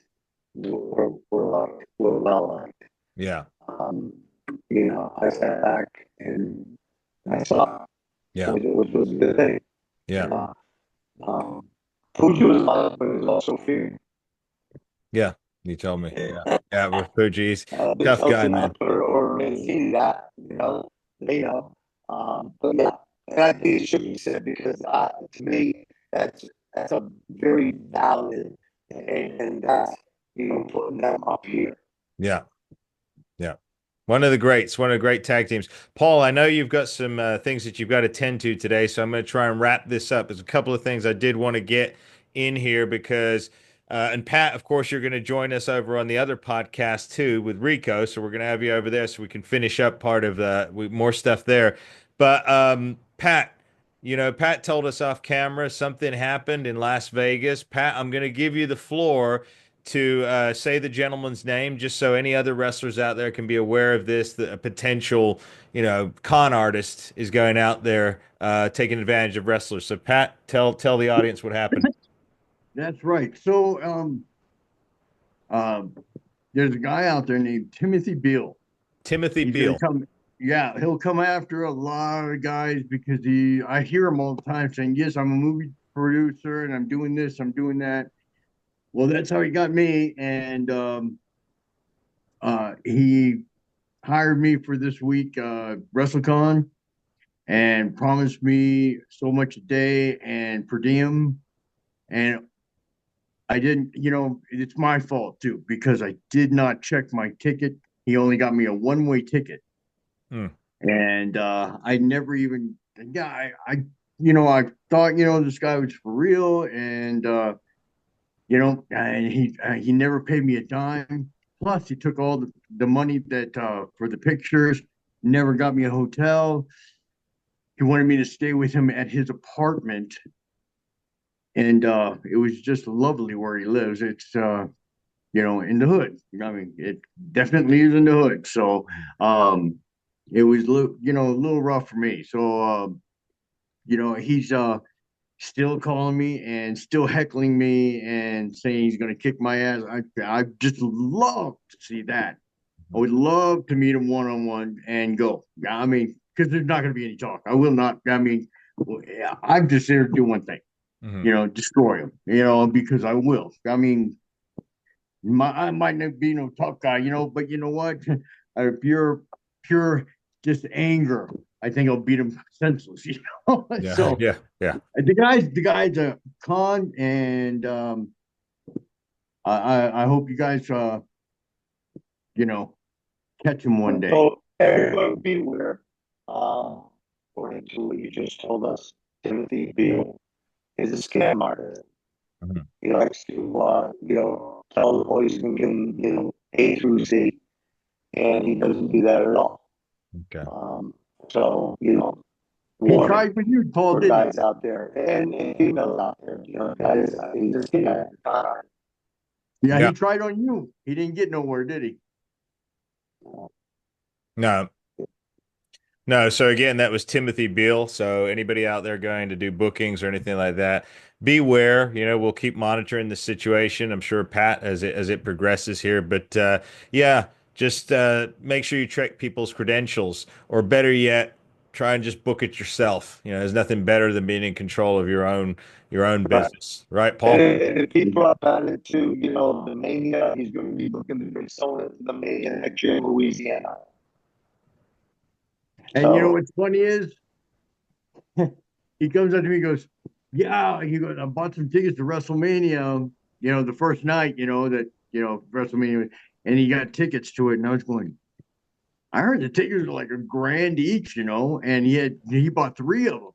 S2: were well liked.
S1: Yeah.
S2: Um, I sat back and I saw,
S1: Yeah.
S2: which was a good thing.
S1: Yeah.
S2: You know, Fuji was loved, but he was also feared.
S1: Yeah. You told me. Yeah. Yeah. With Fuji's
S2: The
S1: tough guy,
S2: Chelsea
S1: man.
S2: or Man City that, they know. But yeah, and I think it should be said because to me, that's a very valid and that's putting them up here.
S1: Yeah. Yeah. One of the greats, one of the great tag teams. Paul, I know you've got some things that you've got to tend to today, so I'm going to try and wrap this up. There's a couple of things I did want to get in here because, and Pat, of course, you're going to join us over on the other podcast too with Rico, so we're going to have you over there so we can finish up part of more stuff there. But Pat, Pat told us off camera something happened in Las Vegas. Pat, I'm going to give you the floor to say the gentleman's name, just so any other wrestlers out there can be aware of this. That a potential, con artist is going out there taking advantage of wrestlers. So, Pat, tell the audience what happened.
S4: That's right. So, there's a guy out there named Timothy Beale.
S1: Timothy
S4: He's gonna
S1: Beale.
S4: come. Yeah, he'll come after a lot of guys because I hear him all the time saying, "Yes, I'm a movie producer and I'm doing this, I'm doing that." Well, that's how he got me, and he hired me for this week, WrestleCon, and promised me so much a day and per diem, and I didn't. It's my fault too because I did not check my ticket. He only got me a one-way ticket.
S1: Hmm.
S4: And I never even, yeah, I thought, this guy was for real, and and he never paid me a dime. Plus, he took all the money that for the pictures, never got me a hotel. He wanted me to stay with him at his apartment, and it was just lovely where he lives. It's in the hood. I mean, it definitely is in the hood. So, it was a little rough for me. So, he's still calling me and still heckling me and saying he's going to kick my ass. I just love to see that. I would love to meet him one on one and go. I mean, because there's not going to be any talk. I will not. I mean, I'm just there to do one thing.
S1: Mm-hmm.
S4: Destroy him. Because I will. I mean, I might not be no tough guy, but you know what? Pure just anger. I think I'll beat him senseless,
S1: Yeah.
S4: So
S1: Yeah. Yeah.
S4: the guy's a con, and I hope you guys you know catch him one day.
S2: So everybody beware. According to what you just told us, Timothy Beale is a scam artist.
S1: Mhm.
S2: He likes to, tell the boys and give them, A through Z, and he doesn't do that at all.
S1: Okay.
S2: So,
S4: He
S2: warning
S4: tried with you, Paul,
S2: for
S4: didn't he?
S2: guys out there and females out there, guys, I mean, this guy,
S4: Yeah,
S1: Yeah.
S4: he tried on you. He didn't get nowhere, did he?
S1: No. No, so again, that was Timothy Beal. So anybody out there going to do bookings or anything like that, beware. We'll keep monitoring the situation. I'm sure Pat as it progresses here, but yeah, just make sure you check people's credentials, or better yet, try and just book it yourself. There's nothing better than being in control of your own
S2: right.
S1: business, right,
S2: And,
S1: Paul?
S2: and if he brought that into, the Mania, he's going to be looking to bring someone into the Mania next year in Louisiana.
S4: And you know
S2: So,
S4: what's funny is he comes up to me and goes, yeah, he goes, I bought some tickets to WrestleMania, the first night, WrestleMania, and he got tickets to it. And I was going, I heard the tickets were like $1,000 each, and he bought three of them.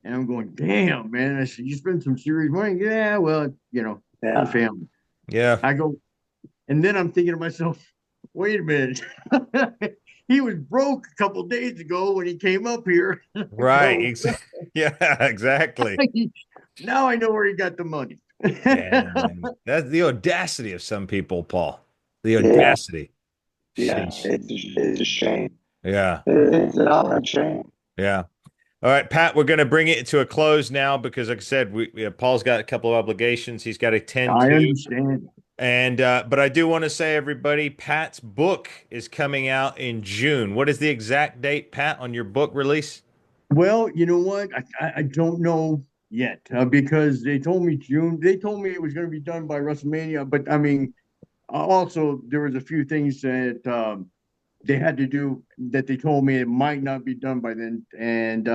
S4: And I'm going, damn, man. I said, you spend some serious money. Yeah, well, for the
S2: yeah,
S4: family.
S1: Yeah,
S4: I go, and then I'm thinking to myself, wait a minute. He was broke a couple days ago when he came up here.
S1: right.
S4: So
S1: Yeah, exactly.
S4: now I know where he got the money.
S1: And that's the audacity of some people, Paul. The
S2: yeah,
S1: audacity.
S2: yeah.
S1: Sheesh.
S2: It's a shame.
S1: Yeah.
S2: It's an outright shame.
S1: Yeah. All right, Pat, we're going to bring it to a close now because, like I said, Paul's got a couple of obligations he's got to tend
S4: I
S1: to.
S4: understand.
S1: And but I do want to say, everybody, Pat's book is coming out in June. What is the exact date, Pat, on your book release?
S4: Well, you know what? I don't know yet because they told me June. They told me it was going to be done by WrestleMania, but I mean, also there was a few things that they had to do that they told me it might not be done by then, and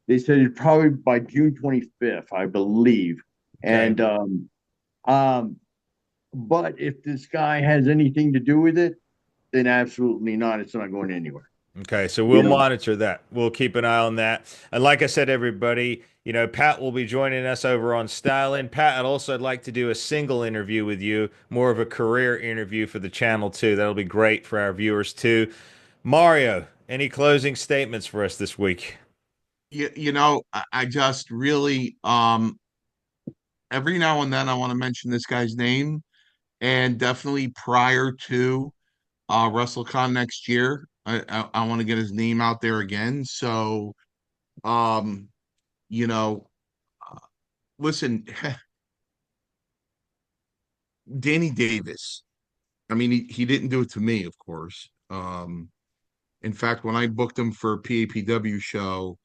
S4: they said it probably by June 25th, I believe.
S1: Okay.
S4: And um, but if this guy has anything to do with it, then absolutely not. It's not going anywhere.
S1: Okay, so we'll
S4: You know,
S1: monitor that. We'll keep an eye on that. And like I said, everybody, Pat will be joining us over on Styling. Pat, I'd like to do a single interview with you, more of a career interview for the channel too. That'll be great for our viewers too. Mario, any closing statements for us this week?
S3: I just really every now and then I want to mention this guy's name, and definitely prior to WrestleCon next year, I want to get his name out there again. So um, you know, listen, Danny Davis. I mean, he didn't do it to me, of course. In fact, when I booked him for a PAPW show,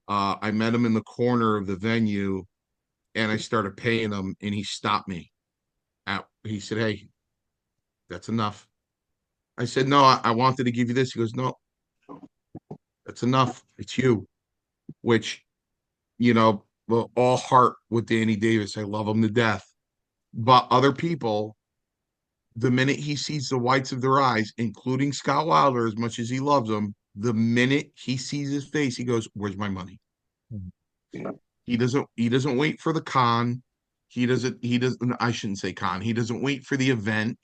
S3: I met him in the corner of the venue, and I started paying him, and he stopped me. He said, "Hey, that's enough." I said, "No, I wanted to give you this." He goes, "No, that's enough. It's you." Which, well, all heart with Danny Davis. I love him to death. But other people, the minute he sees the whites of their eyes, including Scott Wilder, as much as he loves him, the minute he sees his face, he goes, "Where's my money?"
S2: Yeah,
S3: He doesn't wait for the con. He doesn't, I shouldn't say con. He doesn't wait for the event.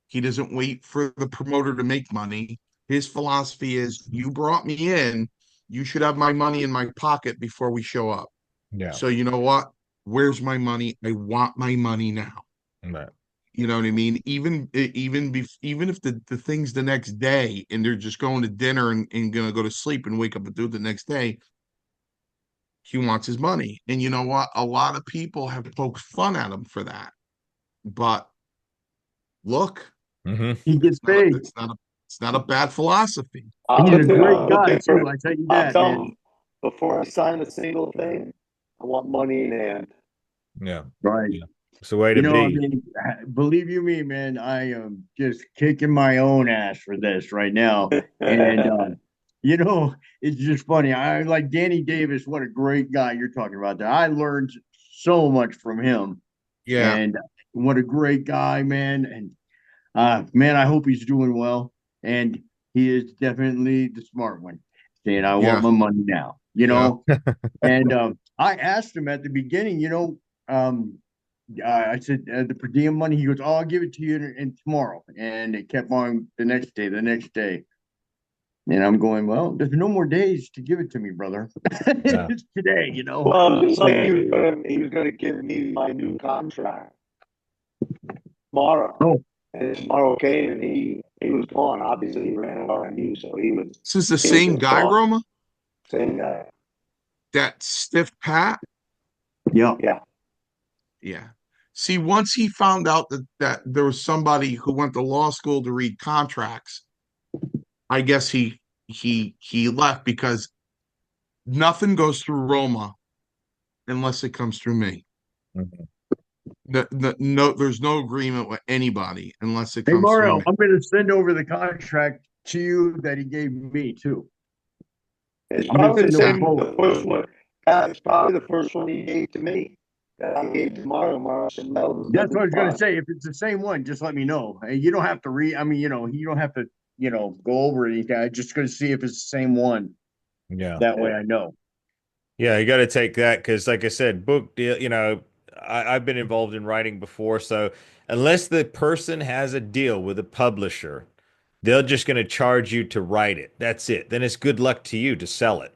S3: He doesn't wait for the promoter to make money. His philosophy is, you brought me in, you should have my money in my pocket before we show up.
S1: Yeah.
S3: So you know what? Where's my money? I want my money now.
S1: Right.
S3: You know what I mean? Even if the thing's the next day and they're just going to dinner and gonna go to sleep and wake up and do it the next day, he wants his money. And you know what? A lot of people have poked fun at him for that. But look,
S1: Hmm.
S4: he gets
S3: it's not a,
S4: paid.
S3: it's not a, it's not a bad philosophy.
S2: I'll
S4: He's a
S2: listen,
S4: great
S2: I'll look
S4: guy
S2: for
S4: too.
S2: it.
S4: I tell you
S2: I'll
S4: that,
S2: tell
S4: man.
S2: him before I sign a single thing, I want money in hand.
S1: Yeah.
S4: Right.
S1: Yeah. It's the way to
S4: I
S1: be.
S4: mean, believe you me, man, I am just kicking my own ass for this right now. And you know, it's just funny. I like Danny Davis. What a great guy you're talking about there. I learned so much from him,
S3: Yeah,
S4: and what a great guy, man. And man, I hope he's doing well. And he is definitely the smart one, saying, "I want
S3: yeah,
S4: my money now."
S3: yeah.
S4: And I asked him at the beginning, um, I said the per diem money. He goes, "Oh, I'll give it to you in tomorrow." And it kept on the next day, the next day. And I'm going, well, there's no more days to give it to me, brother.
S1: Yeah.
S4: It's today, you know.
S2: Well, just like he was gonna give me my new contract tomorrow.
S4: Oh,
S2: And tomorrow came and he was gone. Obviously he ran out on you, so
S3: This is the
S2: he was
S3: same
S2: just
S3: guy,
S2: gone.
S3: Roma,
S2: Same guy.
S3: that stiff Pat.
S4: yeah.
S2: Yeah.
S3: Yeah. See, once he found out that there was somebody who went to law school to read contracts, I guess he left because nothing goes through Roma unless it comes through me.
S1: Mhm.
S3: No, there's no agreement with anybody unless it
S4: Hey
S3: comes through
S4: Mario,
S3: me.
S4: I'm going to send over the contract to you that he gave me too.
S2: It's
S4: I'm going to
S2: probably the
S4: send over
S2: same
S4: both.
S2: the first one. It's probably the first one he gave to me that I gave to Mario. Mario said no,
S4: That's what I was going to
S2: fine.
S4: say. If it's the same one, just let me know. You don't have to read. I mean, you don't have to, go over anything. I'm just going to see if it's the same one.
S1: Yeah.
S4: That way I know.
S1: Yeah, you got to take that because, like I said, book deal, I've been involved in writing before. So unless the person has a deal with a publisher, they're just going to charge you to write it. That's it. Then it's good luck to you to sell it,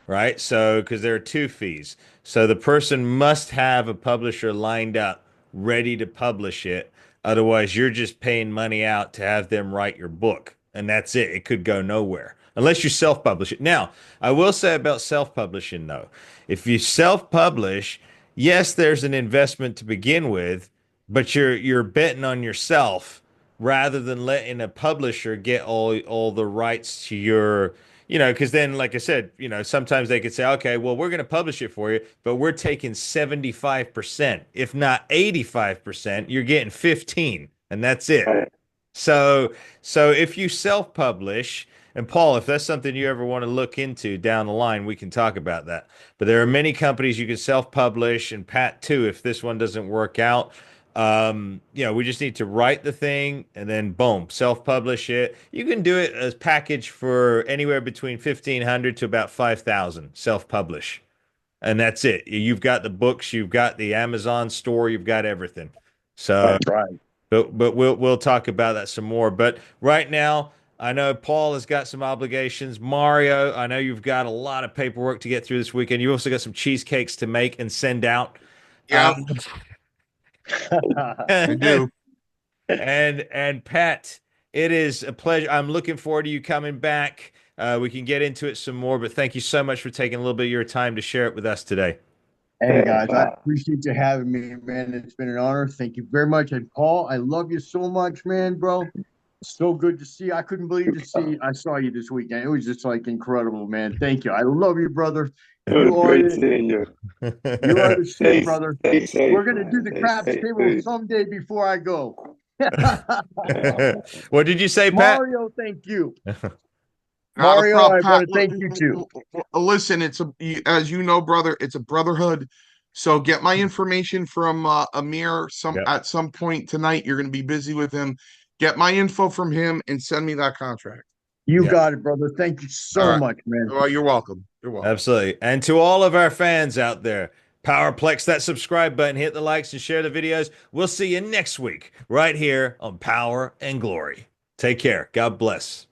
S1: right? So, because there are two fees. So the person must have a publisher lined up, ready to publish it. Otherwise, you're just paying money out to have them write your book. And that's it. It could go nowhere unless you self-publish it. Now, I will say about self-publishing, though, if you self-publish, yes, there's an investment to begin with, but you're betting on yourself rather than letting a publisher get all the rights to your, because then, like I said, sometimes they could say, okay, well, we're going to publish it for you, but we're taking 75%, if not 85%. You're getting 15, and that's it.
S2: Right.
S1: So if you self-publish, and Paul, if that's something you ever want to look into down the line, we can talk about that. But there are many companies you can self-publish, and Pat too, if this one doesn't work out. We just need to write the thing and then boom, self-publish it. You can do it as package for anywhere between 1,500 to about 5,000 self-publish. And that's it. You've got the books, you've got the Amazon store, you've got everything. So
S4: Right.
S1: but we'll talk about that some more. But right now, I know Paul has got some obligations. Mario, I know you've got a lot of paperwork to get through this weekend. You also got some cheesecakes to make and send out.
S3: Yeah, I
S1: And
S3: do.
S1: Pat, it is a pleasure. I'm looking forward to you coming back. We can get into it some more, but thank you so much for taking a little bit of your time to share it with us today.
S4: Hey
S2: Thanks,
S4: guys, I
S2: Pat.
S4: appreciate you having me, man. It's been an honor. Thank you very much. And Paul, I love you so much, man, bro. So good to see you. I couldn't believe I saw you this weekend. It was just like incredible, man. Thank you. I love you, brother.
S2: It was
S4: You are
S2: great
S4: the
S2: seeing you.
S4: you are the shit,
S2: Stay,
S4: brother.
S2: stay safe,
S4: We're gonna do
S2: man.
S4: the
S2: Stay
S4: craps
S2: safe,
S4: table
S2: dude.
S4: someday before I go.
S1: What did you say, Pat?
S4: Mario, thank you.
S3: Not a
S4: Mario,
S3: problem,
S4: I
S3: Pat.
S4: want to thank you too.
S3: Listen, as you know, brother, it's a brotherhood. So get my information from Amir
S1: Yep.
S3: at some point tonight. You're going to be busy with him. Get my info from him and send me that contract.
S4: You
S1: Yeah.
S4: got it, brother. Thank you
S3: All
S4: so
S3: right.
S4: much, man.
S3: Well, you're welcome. You're welcome.
S1: Absolutely. And to all of our fans out there, Powerplex that subscribe button, hit the likes and share the videos. We'll see you next week right here on Power and Glory. Take care. God bless.